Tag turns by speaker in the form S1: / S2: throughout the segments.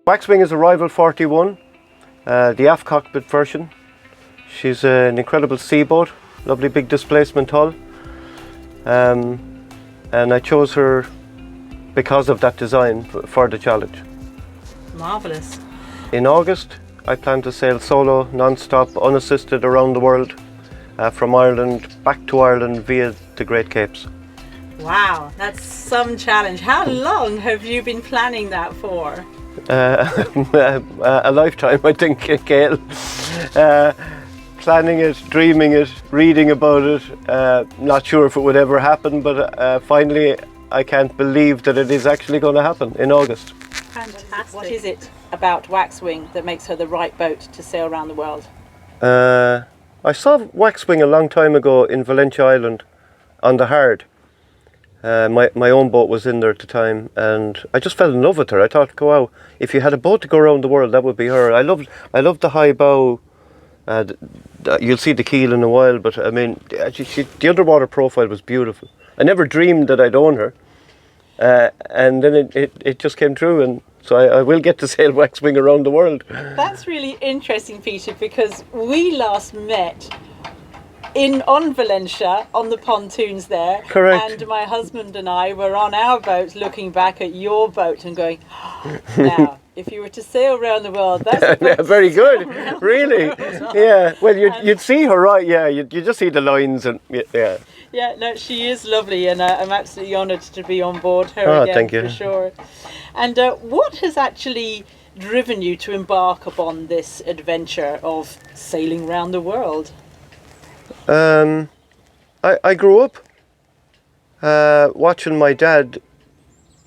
S1: Waxwing is a Rival 41, the aft cockpit version. She's an incredible seaboat, lovely big displacement hull, and I chose her because of that design for the challenge.
S2: Marvellous.
S1: In August, I plan to sail solo, non-stop, unassisted around the world, from Ireland back to Ireland via the Great Capes.
S2: Wow, that's some challenge. How long have you been planning that for?
S1: A lifetime, I think, Gail. Planning it, dreaming it, reading about it, not sure if it would ever happen, but finally I can't believe that it is actually going to happen in August.
S2: Fantastic. What is it about Waxwing that makes her the right boat to sail around the world?
S1: I saw Waxwing a long time ago in Valencia Island on the Hard. My own boat was in there at the time, and I just fell in love with her. I thought, wow, if you had a boat to go around the world, that would be her. I loved the high bow. You'll see the keel in a while, but I mean, the underwater profile was beautiful. I never dreamed that I'd own her, and then it just came true, and so I will get to sail Waxwing around the world.
S2: That's really interesting, Peter, because we last met on Valencia, on the pontoons there.
S1: Correct.
S2: And my husband and I were on our boat looking back at your boat and going, now, if you were to sail around the world, that's a boat
S1: very good, really. Yeah, well, you'd see her, right? Yeah, you just see the lines, and yeah.
S2: Yeah, no, she is lovely, and I'm absolutely honoured to be on board her again,
S1: thank you.
S2: for sure. And what has actually driven you to embark upon this adventure of sailing around the world?
S1: I grew up watching my dad.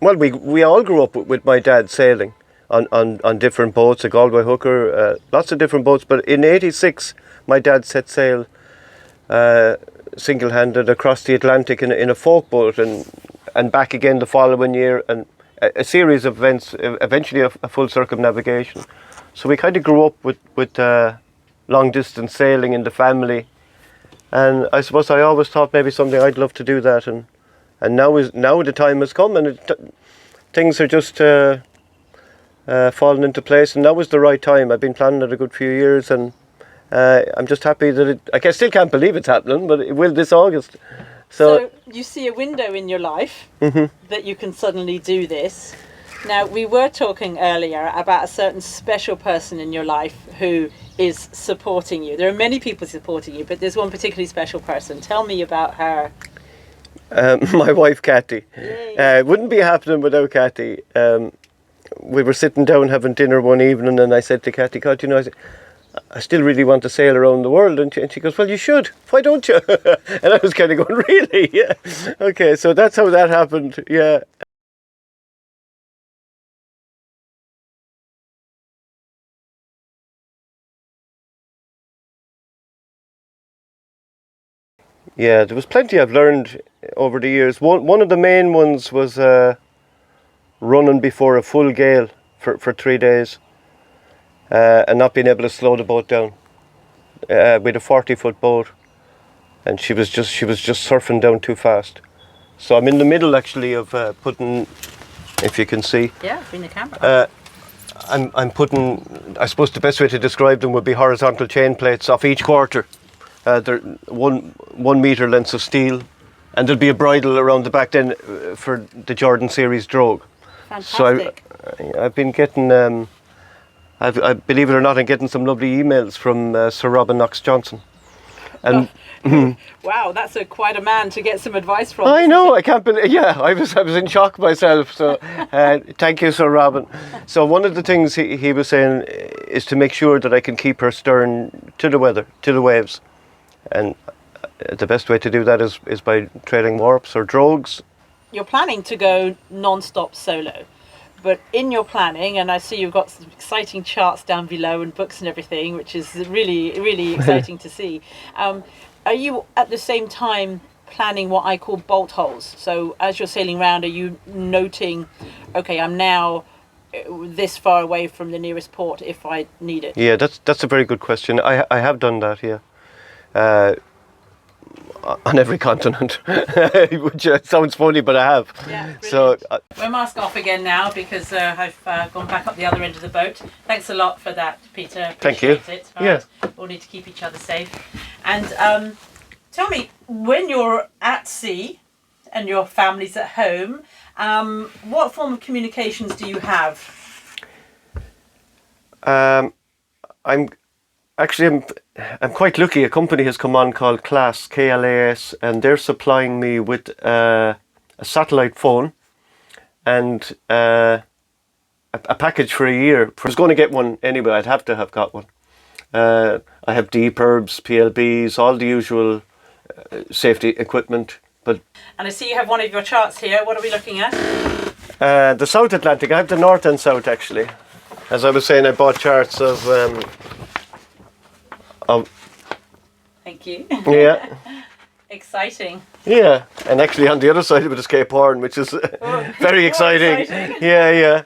S1: Well, we all grew up with my dad sailing on different boats, a Galway hooker, lots of different boats. But in '86, my dad set sail single-handed across the Atlantic in a folk boat and back again the following year, and a series of events, eventually a full circumnavigation. So we kind of grew up with long-distance sailing in the family. And I suppose I always thought maybe someday I'd love to do that, and now the time has come, and things are just falling into place, and now is the right time. I've been planning it a good few years, and I'm just happy that I still can't believe it's happening, but it will this August. So
S2: you see a window in your life that you can suddenly do this. Now, we were talking earlier about a certain special person in your life who is supporting you. There are many people supporting you, but there's one particularly special person. Tell me about her.
S1: My wife, Kathy. It wouldn't be happening without Kathy. We were sitting down having dinner one evening, and I said to Kathy, God, I still really want to sail around the world. And she goes, well, you should. Why don't you? And I was kind of going, really? Yeah. Okay, so that's how that happened. Yeah. Yeah, there was plenty I've learned over the years. One of the main ones was running before a full gale for 3 days and not being able to slow the boat down with a 40-foot boat, and she was just surfing down too fast. So I'm in the middle actually of putting, if you can see.
S2: Yeah, bring the camera.
S1: I'm putting, I suppose the best way to describe them would be horizontal chain plates off each quarter. They're 1 metre lengths of steel, and there'll be a bridle around the back then for the Jordan Series drogue.
S2: Fantastic.
S1: So I've been getting, I believe it or not, I'm getting some lovely emails from Sir Robin Knox-Johnson. And
S2: wow, that's quite a man to get some advice from.
S1: I know, I can't believe. Yeah, I was in shock myself. So thank you, Sir Robin. So one of the things he was saying is to make sure that I can keep her stern to the weather, to the waves, and the best way to do that is by trailing warps or drogues.
S2: You're planning to go non-stop solo, but in your planning, and I see you've got some exciting charts down below and books and everything, which is really, really exciting to see. Are you at the same time planning what I call bolt holes? So as you're sailing around, are you noting, okay, I'm now this far away from the nearest port if I need it?
S1: Yeah, that's a very good question. I have done that, yeah. on every continent, which sounds funny, but I have.
S2: Yeah,
S1: so
S2: we'll mask off again now because I've gone back up the other end of the boat. Thanks a lot for that, Peter.
S1: Thank you.
S2: Appreciate it. Right.
S1: Yeah.
S2: We'll need to keep each other safe. And tell me, when you're at sea and your family's at home, what form of communications do you have?
S1: I'm quite lucky. A company has come on called Class, KLAS, and they're supplying me with a satellite phone and a package for a year. I was going to get one anyway. I'd have to have got one. I have DPERBs, PLBs, all the usual safety equipment. But
S2: and I see you have one of your charts here. What are we looking at?
S1: The South Atlantic. I have the North and South actually. As I was saying, I bought charts of
S2: Thank you.
S1: Yeah.
S2: Exciting.
S1: Yeah, and actually on the other side of it is Cape Horn, which is very exciting. Yeah.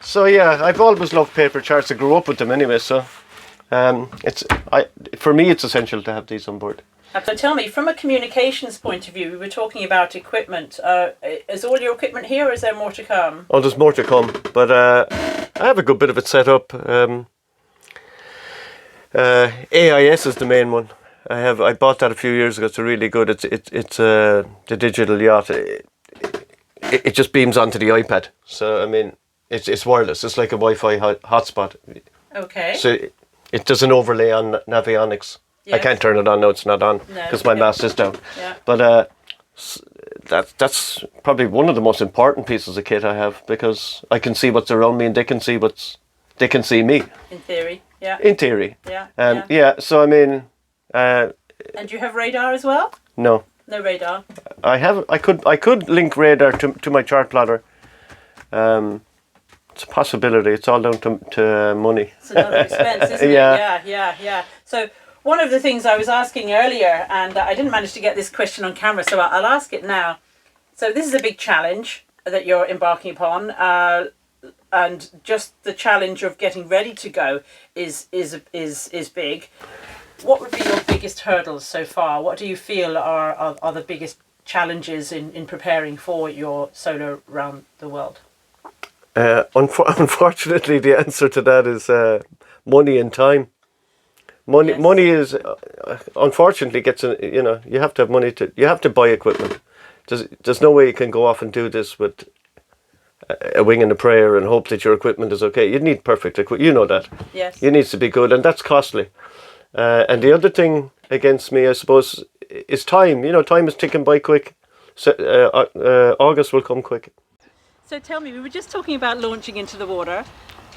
S1: So yeah, I've always loved paper charts. I grew up with them anyway, so for me it's essential to have these on board.
S2: So tell me, from a communications point of view, we were talking about equipment. Is all your equipment here, or is there more to come?
S1: Oh, there's more to come, but I have a good bit of it set up. AIS is the main one. I bought that a few years ago. It's really good. It's the digital yacht. It just beams onto the iPad. So I mean, it's wireless. It's like a Wi-Fi hotspot.
S2: Okay.
S1: So it does an overlay on Navionics.
S2: Yes.
S1: I can't turn it on. No, it's not on because my mast is down.
S2: Yeah.
S1: But that's probably one of the most important pieces of kit I have, because I can see what's around me and they can see me.
S2: In theory. Yeah.
S1: In theory.
S2: Yeah.
S1: Yeah. So I mean.
S2: And do you have radar as well?
S1: No.
S2: No radar.
S1: I could link radar to my chart plotter. It's a possibility. It's all down to money.
S2: It's another expense, isn't it? Yeah. So one of the things I was asking earlier, and I didn't manage to get this question on camera, so I'll ask it now. So this is a big challenge that you're embarking upon, and just the challenge of getting ready to go is big. What would be your biggest hurdles so far? What do you feel are the biggest challenges in preparing for your solo around the world?
S1: Unfortunately, the answer to that is money and time. Money,
S2: Yes.
S1: Money is unfortunately you have to have money you have to buy equipment. There's no way you can go off and do this with a wing and a prayer and hope that your equipment is okay. You need perfect equipment. You know that.
S2: Yes.
S1: It needs to be good, and that's costly. And the other thing against me, I suppose, is time. Time is ticking by quick. So, August will come quick.
S2: So tell me, we were just talking about launching into the water,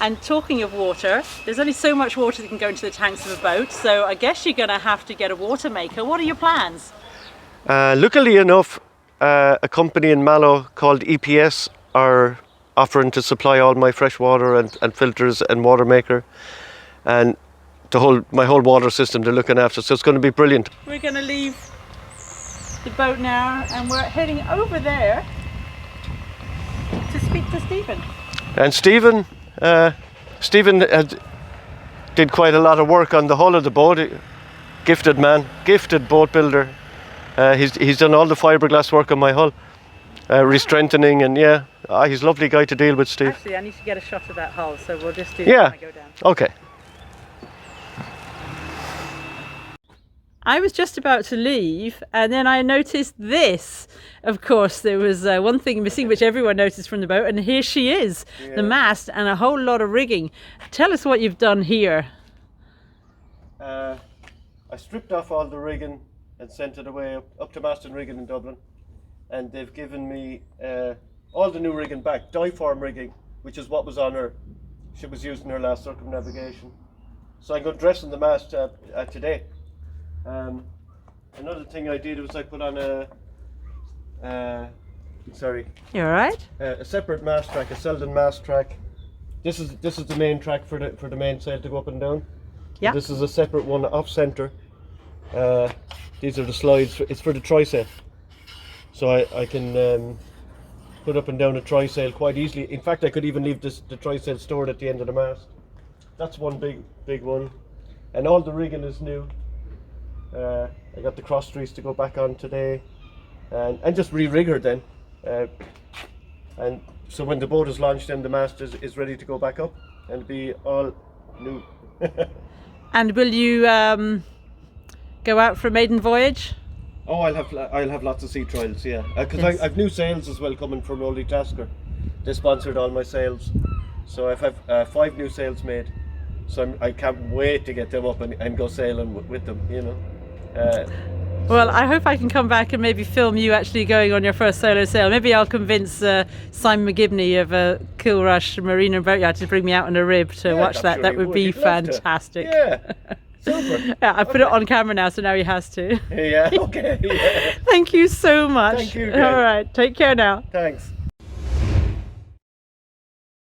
S2: and talking of water, there's only so much water that can go into the tanks of a boat, so I guess you're going to have to get a water maker. What are your plans?
S1: Luckily enough, a company in Mallow called EPS are offering to supply all my fresh water and filters and water maker, and my whole water system they're looking after, so it's going to be brilliant.
S2: We're going to leave the boat now, and we're heading over there to speak to Stephen. And
S1: Stephen did quite a lot of work on the hull of the boat. Gifted man, gifted boat builder. He's done all the fiberglass work on my hull, re-strengthening, and he's a lovely guy to deal with, Steve.
S2: Actually, I need to get a shot of that hull, so we'll just do
S1: that
S2: when I go down.
S1: Okay.
S2: I was just about to leave, and then I noticed this. Of course, there was one thing missing, which everyone noticed from the boat, and here she is, the mast and a whole lot of rigging. Tell us what you've done here.
S1: I stripped off all the rigging and sent it away up to Mast and Rigging in Dublin, and they've given me all the new rigging back, diform rigging, which is what was on her. She was using her last circumnavigation. So I'm going to dress in the mast today. Another thing I did was I put on
S2: You all right?
S1: a separate mast track, a Selden mast track. This is the main track for the mainsail to go up and down.
S2: Yeah.
S1: This is a separate one off centre. These are the slides. It's for the trysail, so I can put up and down a trysail quite easily. In fact, I could even leave the trysail stored at the end of the mast. That's one big one, and all the rigging is new. I got the cross trees to go back on today, and just re-rig her then. And so when the boat is launched, then the mast is ready to go back up and be all new.
S2: And will you go out for a maiden voyage?
S1: Oh, I'll have lots of sea trials, yeah. Because
S2: Yes.
S1: I've new sails as well coming from Rolly Tasker. They sponsored all my sails, so I've 5 new sails made. So I can't wait to get them up and go sailing with them, you know.
S2: Well, I hope I can come back and maybe film you actually going on your first solo sail. Maybe I'll convince Simon McGibney of Kilrush Marine and Boatyard to bring me out on a rib to watch
S1: I'm
S2: that.
S1: sure
S2: That
S1: he
S2: would be
S1: He'd love to.
S2: fantastic.
S1: Yeah, super.
S2: Yeah, I put it on camera now, so now he has to.
S1: Yeah, okay. Yeah.
S2: Thank you so much.
S1: Thank you,
S2: All
S1: Greg.
S2: right, take care now.
S1: Thanks.